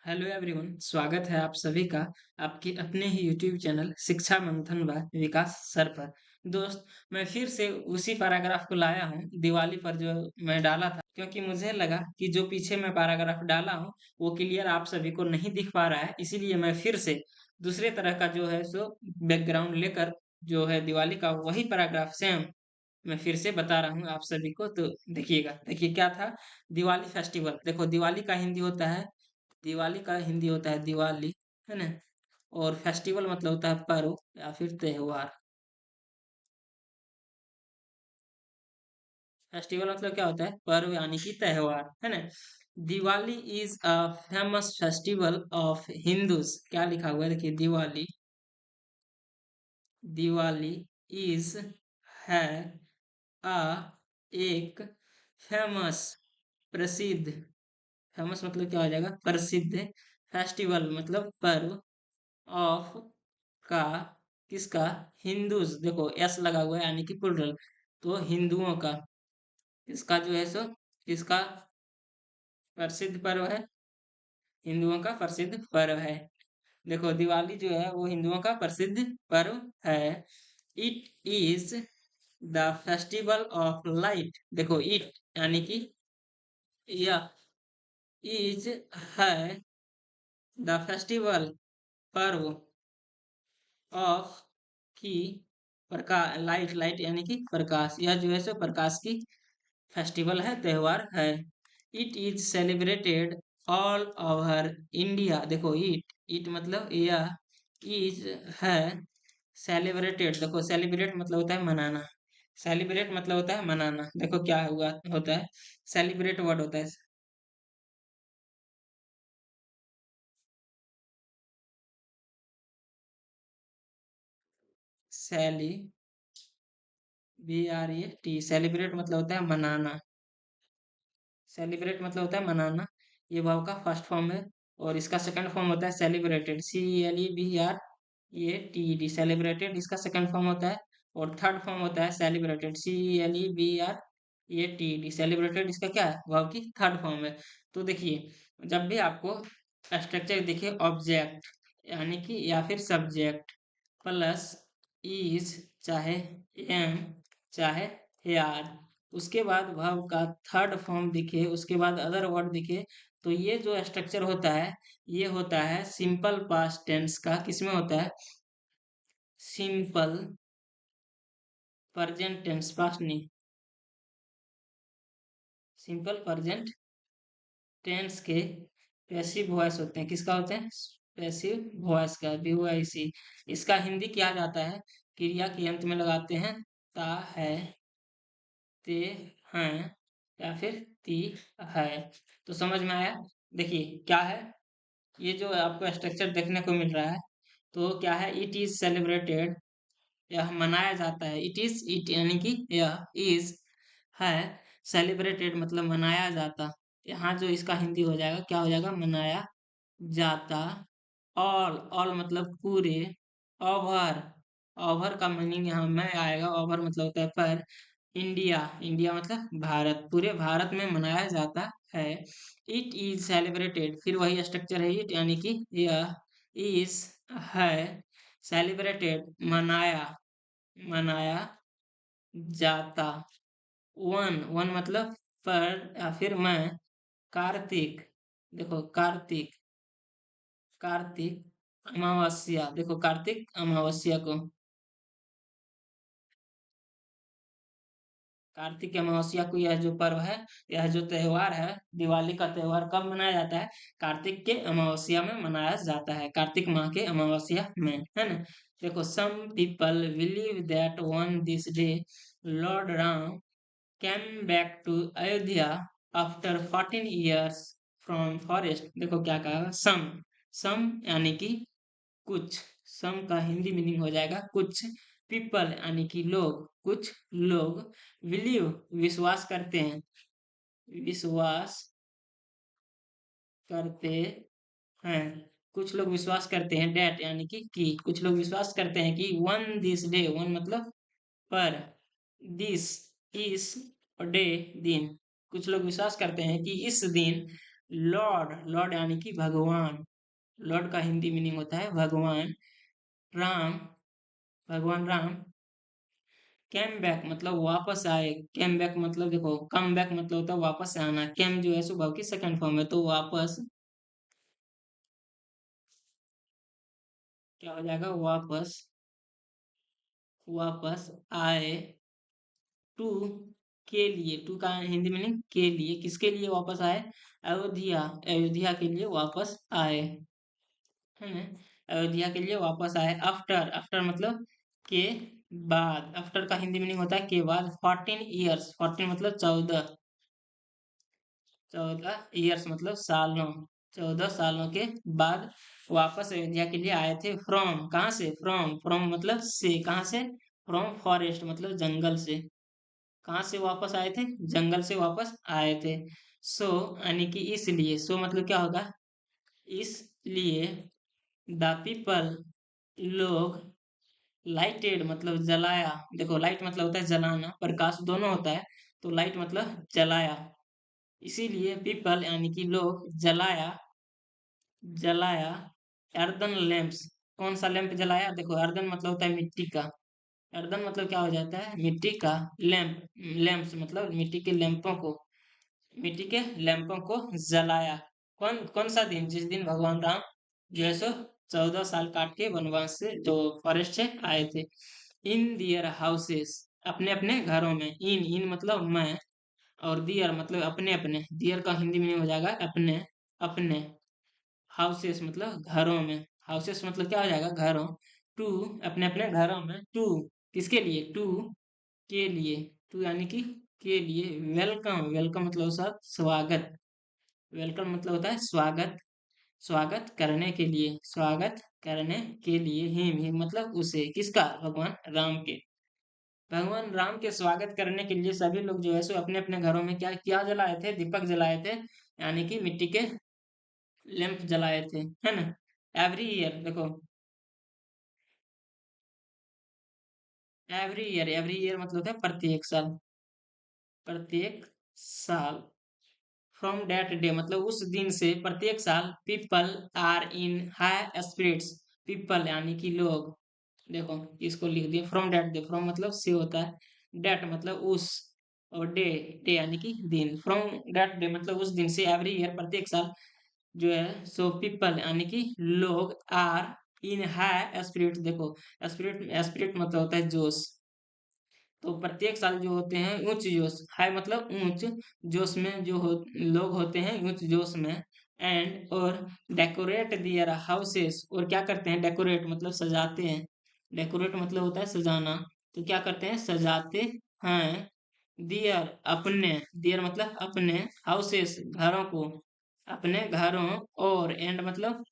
Hello everyone, स्वागत है आप सभी का आपके अपने ही यूट्यूब चैनल शिक्षा मंथन व विकास सर पर। दोस्त, मैं फिर से उसी पैराग्राफ को लाया हूँ दिवाली पर जो मैं डाला था, क्योंकि मुझे लगा कि जो पीछे मैं पैराग्राफ डाला हूँ वो क्लियर आप सभी को नहीं दिख पा रहा है। इसीलिए मैं फिर से दूसरे तरह का जो है सो बैकग्राउंड लेकर जो है दिवाली का वही पैराग्राफ सेम मैं फिर से बता रहा हूँ आप सभी को। तो देखिएगा, देखिए क्या था। दिवाली फेस्टिवल, देखो दिवाली का हिंदी होता है दिवाली, है ना। और फेस्टिवल मतलब होता है पर्व या फिर त्योहार। फेस्टिवल मतलब क्या होता है? पर्व यानी कि त्योहार, है ना। Diwali is a famous festival of Hindus. क्या लिखा हुआ है? देखिए, दिवाली, दिवाली इज है अ एक फेमस, प्रसिद्ध, फेमस मतलब क्या हो जाएगा? प्रसिद्ध। फेस्टिवल मतलब पर्व ऑफ का, किसका? हिंदूज, देखो एस लगा हुआ है यानी कि प्लुरल, तो हिंदुओं का। इसका जो है सो किसका प्रसिद्ध पर्व है? हिंदुओं का प्रसिद्ध पर्व है। देखो, दिवाली जो है वो हिंदुओं का प्रसिद्ध पर्व है। It is the festival of light. देखो, इट यानी कि यह, इज है द फेस्टिवल, पर्व ऑफ की, प्रकाश, लाइट, लाइट यानी कि प्रकाश, यह जो है सो प्रकाश की फेस्टिवल है, त्योहार है। It is celebrated all over India. देखो, इट मतलब यह, इज है सेलिब्रेटेड। देखो, सेलिब्रेट मतलब होता है मनाना, सेलिब्रेट मतलब होता है मनाना। देखो क्या हुआ होता है, सेलिब्रेट वर्ड होता है सेली, BRET, सेलिब्रेट मतलब होता है मनाना, सेलिब्रेट मतलब होता है मनाना। ये वर्ब का फर्स्ट फॉर्म है। और इसका सेकंड फॉर्म होता है सेलिब्रेटेड, CELEBRATED, सेलिब्रेटेड इसका सेकंड फॉर्म होता है। और थर्ड फॉर्म होता है सेलिब्रेटेड, CELEBRATED, सेलिब्रेटेड इसका क्या है? वर्ब की थर्ड फॉर्म है। तो देखिए, जब भी आपको स्ट्रक्चर दिखे, ऑब्जेक्ट यानी कि या फिर सब्जेक्ट प्लस इज, चाहे एम, चाहे यार, उसके बाद वर्ब का थर्ड फॉर्म दिखे, उसके बाद अदर वर्ड दिखे, तो ये जो स्ट्रक्चर होता है ये होता है सिंपल पास्ट टेंस का। किसमें होता है? सिंपल प्रेजेंट टेंस, पास्ट नहीं, सिंपल प्रेजेंट टेंस के पैसिव वॉइस होते हैं। किसका होते हैं? पैसिव वॉइस का, VOIC। इसका हिंदी किया जाता है, क्रिया के अंत में लगाते हैं ता है, ते हैं, या फिर ती है। तो समझ में आया? देखिए क्या है, ये जो आपको स्ट्रक्चर देखने को मिल रहा है, तो क्या है? इट इज सेलिब्रेटेड, यह मनाया जाता है। इट इज, इट यानी कि यह, इज है सेलिब्रेटेड मतलब मनाया जाता। यहाँ जो इसका हिंदी हो जाएगा, क्या हो जाएगा? मनाया जाता। ऑल मतलब पूरे। ओवर, ओवर का मीनिंग यहाँ में आएगा, ओवर मतलब होता है पर। इंडिया, इंडिया मतलब भारत, पूरे भारत में मनाया जाता है। इट इज सेलिब्रेटेड, फिर वही स्ट्रक्चर है, इट यानी कि यह, इज है सेलिब्रेटेड मनाया, मनाया जाता। वन, वन मतलब पर या फिर मैं। कार्तिक, देखो कार्तिक, कार्तिक अमावस्या, देखो कार्तिक अमावस्या को, कार्तिक अमावस्या को यह जो पर्व है, यह जो त्योहार है, दिवाली का त्योहार कब मनाया जाता है? कार्तिक के अमावस्या में मनाया जाता है, कार्तिक माह के अमावस्या में, है ना। देखो, some people believe that on this day lord Ram came back to Ayodhya after 14 years from forest। देखो क्या कहा, सम यानी कि कुछ, सम का हिंदी मीनिंग हो जाएगा कुछ। पीपल यानी कि लोग, कुछ लोग। बिलीव विश्वास करते हैं, विश्वास करते हैं, कुछ लोग विश्वास करते हैं। डेट यानी कि कुछ लोग विश्वास करते हैं कि वन दिस डे, वन मतलब पर, दिस, इस, और डे दिन, कुछ लोग विश्वास करते हैं कि इस दिन लॉर्ड, लॉर्ड यानी कि भगवान। लॉर्ड का हिंदी मीनिंग होता है भगवान। राम, भगवान राम। कैम बैक मतलब वापस आए। कैम बैक मतलब देखो, कम बैक मतलब होता है वापस से आना। कैम जो है स्वभाव की सेकंड फॉर्म है, तो वापस क्या हो जाएगा, वापस, वापस आए। टू, के लिए। टू का हिंदी मीनिंग के लिए। किसके लिए वापस आए? अयोध्या, अयोध्या के लिए वापस आए, है ना। अयोध्या के लिए वापस आए। आफ्टर, आफ्टर मतलब के बाद। आफ्टर का हिंदी मीनिंग होता है के बाद। 14 ईयर्स, 14 मतलब 14, 14 ईयर्स मतलब सालों। 14 सालों के बाद वापस अयोध्या के लिए आए थे। फ्रॉम, कहाँ से? फ्रॉम, फ्रॉम मतलब से, कहाँ से? फ्रॉम फॉरेस्ट मतलब जंगल से। कहाँ से वापस आए थे? जंगल से वापस आए थे। सो यानी कि इसलिए। सो मतलब क्या होगा? इसलिए। द पीपल, लोग। लाइटेड मतलब जलाया। देखो लाइट मतलब होता है जलाना, प्रकाश दोनों होता है, तो लाइट मतलब जलाया। इसीलिए पीपल यानी कि लोग जलाया, जलाया अर्दन लैंप्स। कौन सा लैंप जलाया? देखो अर्दन मतलब होता है मिट्टी का। अर्दन मतलब क्या हो जाता है? मिट्टी का। लैंप, लैंप्स मतलब मिट्टी के लैंपों को, मिट्टी के लैंपों को जलाया। कौन कौन सा दिन? जिस दिन भगवान राम जो है सो 14 साल काट के वनवास से, जो फॉरेस्ट से आए थे। इन दियर हाउसेस, अपने अपने घरों में। इन मतलब मैं, और दियर मतलब अपने अपने। दियर का हिंदी में हो जाएगा अपने, अपने। हाउसेस मतलब घरों में। हाउसेस मतलब क्या हो जाएगा? घरों। टू, अपने अपने घरों में। टू, किसके लिए? टू, के लिए। टू यानी कि के लिए। वेलकम, वेलकम मतलब होता है स्वागत। वेलकम मतलब होता है स्वागत, स्वागत करने के लिए, स्वागत करने के लिए। हिम मतलब उसे, किसका? भगवान राम के। भगवान राम के स्वागत करने के लिए सभी लोग जो है सो अपने अपने घरों में क्या क्या जलाए थे? दीपक जलाए थे, यानी कि मिट्टी के लैंप जलाए थे, है ना। एवरी ईयर देखो, एवरी ईयर, एवरी ईयर मतलब होता है प्रत्येक साल, प्रत्येक साल। फ्रॉम दैट डे मतलब उस दिन से, प्रत्येक साल। People are in high spirits. People यानी कि लोग। देखो इसको लिख दिए फ्रॉम दैट डे। फ्रॉम मतलब से होता है, डेट मतलब उस, और डे, डे यानी कि दिन। फ्रॉम दैट डे मतलब उस दिन से। एवरी ईयर प्रत्येक साल जो है सो। पीपल यानी कि लोग। Are in high spirit. देखो स्पिरिट, स्पिरिट मतलब होता है जोश, तो प्रत्येक साल जो होते हैं उच्च जोश। हाई मतलब ऊंच, जोश में जो लोग होते हैं उच्च जोश में। एंड और डेकोरेट दियर हाउसेस, और क्या करते हैं? डेकोरेट मतलब सजाते हैं। डेकोरेट मतलब होता है सजाना, तो क्या करते हैं? सजाते हैं। दियर अपने, दियर मतलब अपने। हाउसेस घरों को, अपने घरों। और एंड मतलब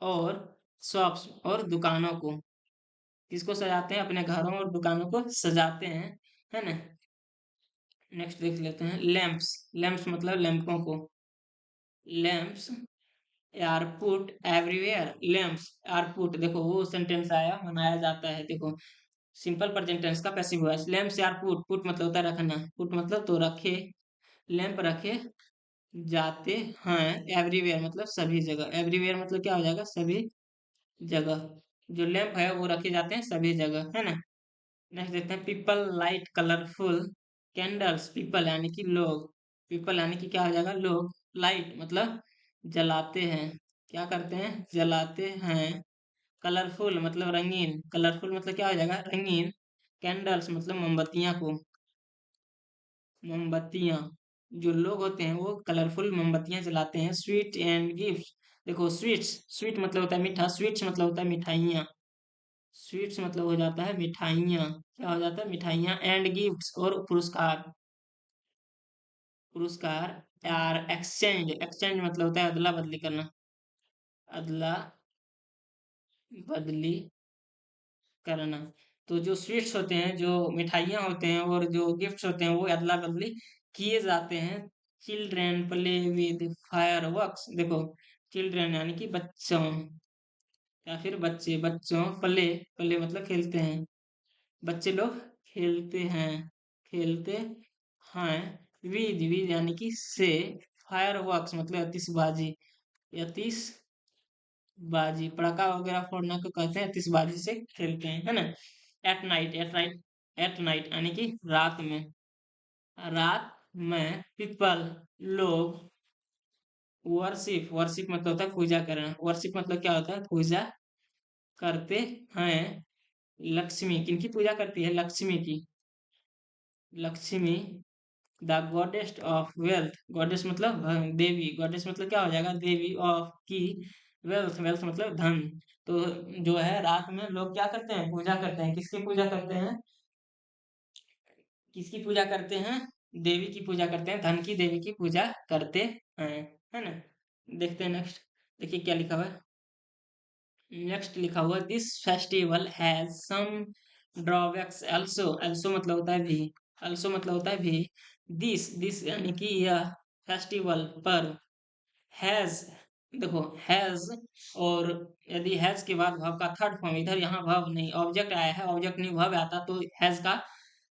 और। शॉप्स और दुकानों को। किसको सजाते हैं? अपने घरों और दुकानों को सजाते हैं, है ना। नेक्स्ट देख लेते हैं लैंप्स। लैंप्स मतलब लैंपों को। Lamps are put everywhere. Lamps are put, देखो वो सेंटेंस आया, बनाया जाता है। देखो सिंपल प्रेजेंट टेंस का passive voice. Lamps are put, put मतलब होता है रखना, पुट मतलब तो रखे। लैंप रखे जाते हैं। एवरीवेयर मतलब सभी जगह। एवरीवेयर मतलब क्या हो जाएगा? सभी जगह। जो लैंप है वो रखे जाते हैं सभी जगह, है ना। नेक्स्ट देखते हैं people light colourful candles. People यानी कि लोग, पीपल यानी कि क्या हो जाएगा? लोग। लाइट मतलब जलाते हैं, क्या करते हैं? जलाते हैं। कलरफुल मतलब रंगीन, कलरफुल मतलब क्या हो जाएगा? रंगीन। कैंडल्स मतलब मोमबत्तियां को, मोमबत्तियां। जो लोग होते हैं वो कलरफुल मोमबत्तियां जलाते हैं। Sweet and gift. देखो स्वीट्स, स्वीट मतलब होता है मीठा, स्वीट्स मतलब होता है मिठाइयाँ। स्वीट्स मतलब हो जाता है मिठाइयाँ, क्या हो जाता है? मिठाइयाँ। एंड गिफ्ट्स और पुरस्कार, पुरस्कार। यार एक्सचेंज, एक्सचेंज मतलब होता है अदला बदली करना, अदला बदली करना। तो जो स्वीट्स होते हैं, जो मिठाइयाँ होते हैं और जो गिफ्ट्स होते हैं वो अदला बदली किए जाते हैं। Children play with fire works. देखो चिल्ड्रेन यानी कि बच्चों, या फिर बच्चे, बच्चों। प्ले, प्ले मतलब खेलते हैं, बच्चे लोग खेलते हैं, खेलते हैं। विद, विद यानी कि से। फायर वर्क्स मतलब आतिशबाजी पटाखा वगैरह फोड़ना को कहते हैं, आतिशबाजी से खेलते हैं, है ना। एट नाइट यानी कि रात में पीपल लोग वर्शिप, वर्शिप मतलब होता है पूजा करना, वर्शिप मतलब क्या होता है, पूजा करते हैं लक्ष्मी, किनकी पूजा करती है, लक्ष्मी की, Lakshmi the goddess of wealth, goddess मतलब देवी, गॉडेस मतलब क्या हो जाएगा, देवी ऑफ की, वेल्थ, वेल्थ मतलब धन। तो जो है रात में लोग क्या करते हैं, पूजा करते हैं, किसकी पूजा करते हैं, किसकी पूजा करते हैं, देवी की पूजा करते हैं, धन की देवी की पूजा करते हैं, है ना। देखते हैं नेक्स्ट, देखिए क्या लिखा हुआ है। नेक्स्ट लिखा हुआ, this festival has some drawbacks also, also मतलब होता है भी, अल्सो मतलब होता है भी, दिस यानी कि यह फेस्टिवल पर्व, हैज, देखो हैज, और यदि हैज के बाद वर्ब का थर्ड फॉर्म, इधर यहाँ वर्ब नहीं ऑब्जेक्ट आया है, ऑब्जेक्ट नहीं वर्ब आता तो हैज का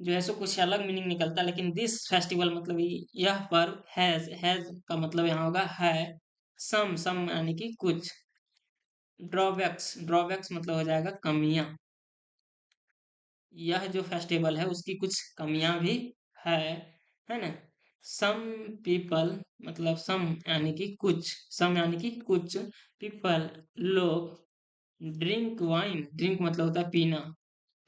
जो है सो कुछ अलग मीनिंग निकलता, लेकिन दिस फेस्टिवल मतलब यह पर्व, हैज का मतलब यहाँ होगा है, सम यानी कि कुछ, ड्रॉबैक्स, ड्रॉबैक्स मतलब हो जाएगा कमियां, यह जो फेस्टिवल है उसकी कुछ कमियां भी है है ना। सम पीपल मतलब सम यानी कि कुछ, सम यानी कि कुछ, पीपल लोग ड्रिंक वाइन, ड्रिंक मतलब होता है पीना,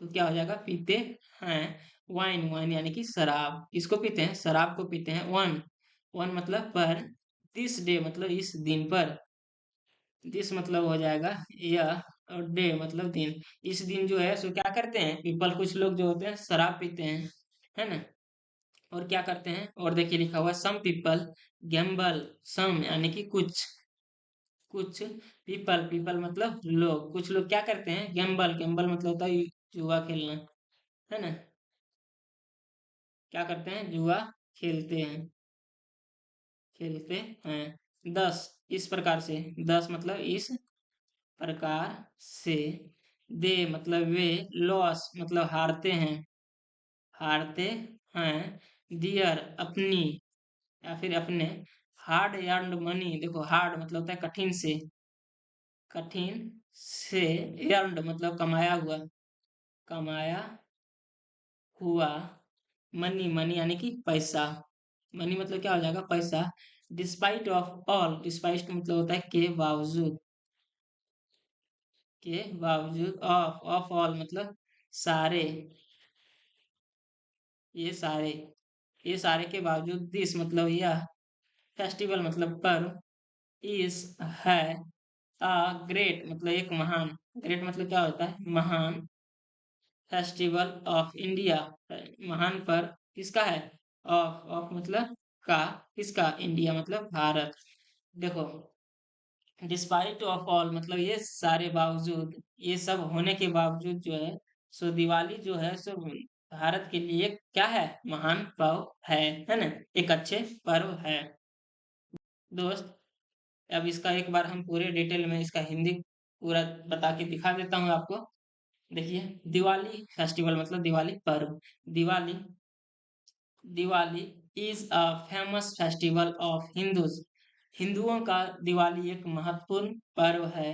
तो क्या हो जाएगा, पीते हैं वाइन, वाइन यानी कि शराब, किसको पीते हैं, शराब को पीते हैं, वन, वन मतलब पर, दिस डे मतलब इस दिन पर, दिस मतलब हो जाएगा यह, और डे मतलब दिन, इस दिन जो है सो क्या करते हैं पीपल, कुछ लोग जो होते हैं शराब पीते हैं, है ना। और क्या करते हैं, और देखिए लिखा हुआ सम पीपल गैम्बल, सम यानी कि कुछ, कुछ पीपल, पीपल मतलब लोग, कुछ लोग क्या करते हैं, गैम्बल, गैम्बल मतलब होता है जुआ खेलना, है ना, क्या करते हैं, जुआ खेलते हैं, खेलते हैं, दस, इस प्रकार से, दस मतलब इस प्रकार से, दे मतलब वे, लॉस मतलब हारते हैं, हारते हैं, दियर अपनी या फिर अपने, हार्ड अर्न्ड मनी, देखो हार्ड मतलब होता है कठिन से, कठिन से, अर्न्ड मतलब कमाया हुआ, कमाया हुआ, मनी, मनी यानी कि पैसा, मनी मतलब क्या हो जाएगा, पैसा, डिस्पाइट ऑफ ऑल, डिस्पाइट मतलब होता है के बावजूद, के बावजूद, ऑफ ऑल मतलब सारे, ये सारे, ये सारे के बावजूद, दिस मतलब यह, फेस्टिवल मतलब पर्व, इस है, अ ग्रेट मतलब एक महान, ग्रेट मतलब क्या होता है, महान, फेस्टिवल ऑफ इंडिया, महान पर्व किसका है, ऑफ मतलब का, किसका, इंडिया मतलब भारत। देखो डिस्पाइट ऑफ ऑल मतलब ये सारे बावजूद, ये सब होने के बावजूद जो है सो दिवाली जो है सो भारत के लिए क्या है, महान पर्व है ना, एक अच्छे पर्व है। दोस्त अब इसका एक बार हम पूरे डिटेल में इसका हिंदी पूरा बता के दिखा देता हूँ आपको। देखिए दिवाली फेस्टिवल मतलब दिवाली पर्व, Diwali, Diwali is a famous festival of Hindus, हिंदुओं का दिवाली एक महत्वपूर्ण पर्व है।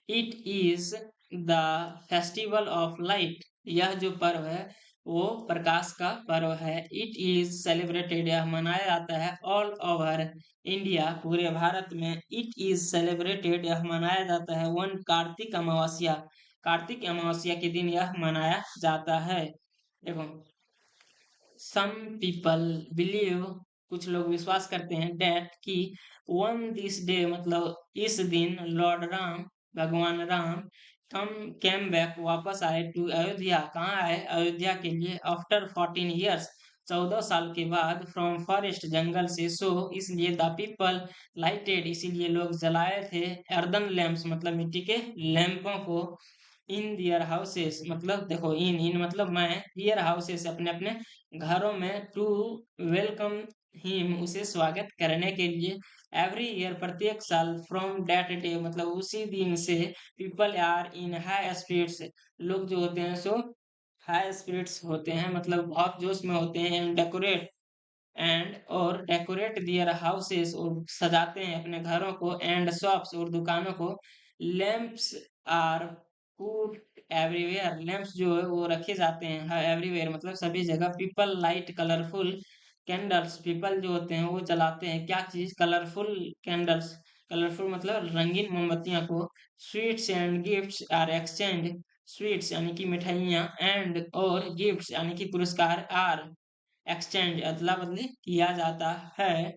It is the festival of light, यह जो पर्व है वो प्रकाश का पर्व है। इट इज सेलिब्रेटेड, यह मनाया जाता है ऑल ओवर इंडिया, पूरे भारत में। इट इज सेलिब्रेटेड, यह मनाया जाता है वन कार्तिक अमावस्या, कार्तिक अमावस्या के दिन यह मनाया जाता है। देखो सम पीपल बिलीव, कुछ लोग विश्वास करते हैं, डेट कि वन दिस डे मतलब इस दिन लॉर्ड राम, भगवान राम, कम केम बैक वापस आए टू अयोध्या, कहाँ आए, अयोध्या के लिए, आफ्टर 14 ईयर्स 14 साल के बाद, फ्रॉम फॉरेस्ट जंगल से, सो इसलिए द पीपल लाइटेड, इसीलिए लोग जलाए थे, अर्दन लैम्प्स मतलब मिट्टी के लैंपों को, इन दियर हाउसेस मतलब देखो इन मतलब मैं, हियर हाउसेस अपने अपने घरों में, टू वेलकम हिम उसे स्वागत करने के लिए, एवरी ईयर प्रत्येक साल, फ्रॉम डेट डे मतलब उसी दिन से, people are in high spirits, लोग जो होते हैं सो हाई स्पिरिट्स होते हैं मतलब बहुत जोश में होते हैं, डेकोरेट एंड और डेकोरेट दियर हाउसेस और सजाते हैं अपने घरों को एंड शॉप्स और दुकानों को। Lamps are put everywhere, lamps जो है वो रखे जाते हैं एवरीवेयर मतलब सभी जगह। People light colourful candles, people जो होते हैं वो जलाते हैं क्या चीज, कलरफुल कैंडल्स, कलरफुल मतलब रंगीन मोमबत्तियां को। Sweets and gifts are exchange, sweets यानी कि मिठाइयाँ एंड और गिफ्ट्स यानी कि पुरस्कार आर एक्सचेंज अदला बदली किया जाता है।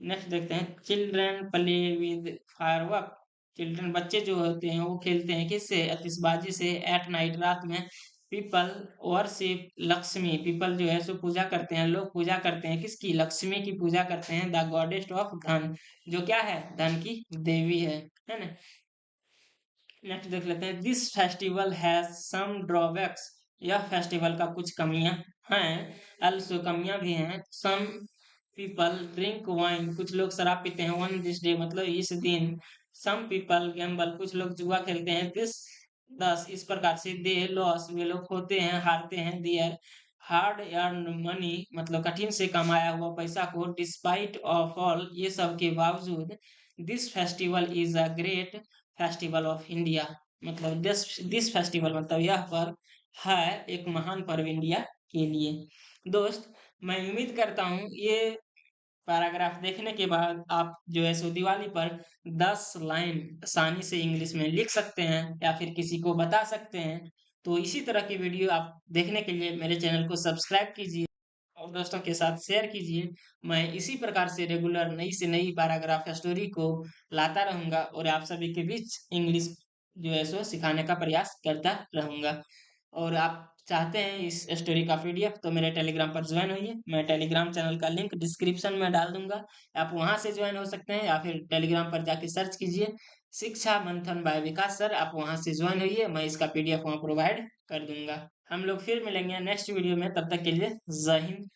नेक्स्ट देखते हैं children play with firework, children बच्चे जो होते हैं वो खेलते हैं किससे, आतिशबाजी से। एट नाइट रात में पीपल वर्शिप लक्ष्मी, पीपल जो है सो पूजा करते हैं, लोग पूजा करते हैं किसकी, लक्ष्मी की पूजा करते हैं। द गॉडेस ऑफ धन, जो क्या है, धन की देवी है ना। नेक्स्ट देख लेते हैं this festival has some drawbacks, यह फेस्टिवल का कुछ कमियां हैं। अल्सो कमियां भी हैं। सम पीपल ड्रिंक वाइन, कुछ लोग शराब पीते हैं। वन दिस डे मतलब इस दिन। सम पीपल गैम्बल, कुछ लोग जुआ खेलते हैं। दिस दस इस प्रकार से। दे लॉस, वे लोग होते हैं हारते हैं। दियर हार्ड अर्न मनी मतलब कठिन से कमाया हुआ पैसा को। डिस्पाइट ऑफ ऑल, ये सब के बावजूद। This festival is a great festival of India, मतलब दिस फेस्टिवल मतलब यह पर्व है एक महान पर्व इंडिया के लिए। दोस्त मैं उम्मीद करता हूँ ये पैराग्राफ देखने के बाद आप जो है सो दिवाली पर 10 लाइन आसानी से इंग्लिश में लिख सकते हैं या फिर किसी को बता सकते हैं। तो इसी तरह की वीडियो आप देखने के लिए मेरे चैनल को सब्सक्राइब कीजिए और दोस्तों के साथ शेयर कीजिए। मैं इसी प्रकार से रेगुलर नई से नई पैराग्राफ स्टोरी को लाता रहूंगा और आप सभी के बीच इंग्लिश जो है सो सिखाने का प्रयास करता रहूंगा। और आप चाहते हैं इस स्टोरी का पीडीएफ तो मेरे टेलीग्राम पर ज्वाइन होइए, मैं टेलीग्राम चैनल का लिंक डिस्क्रिप्शन में डाल दूंगा। आप वहां से ज्वाइन हो सकते हैं या फिर टेलीग्राम पर जाके सर्च कीजिए शिक्षा मंथन बाय विकास सर, आप वहां से ज्वाइन होइए, मैं इसका पीडीएफ वहां प्रोवाइड कर दूंगा। हम लोग फिर मिलेंगे नेक्स्ट वीडियो में, तब तक के लिए जय हिंद।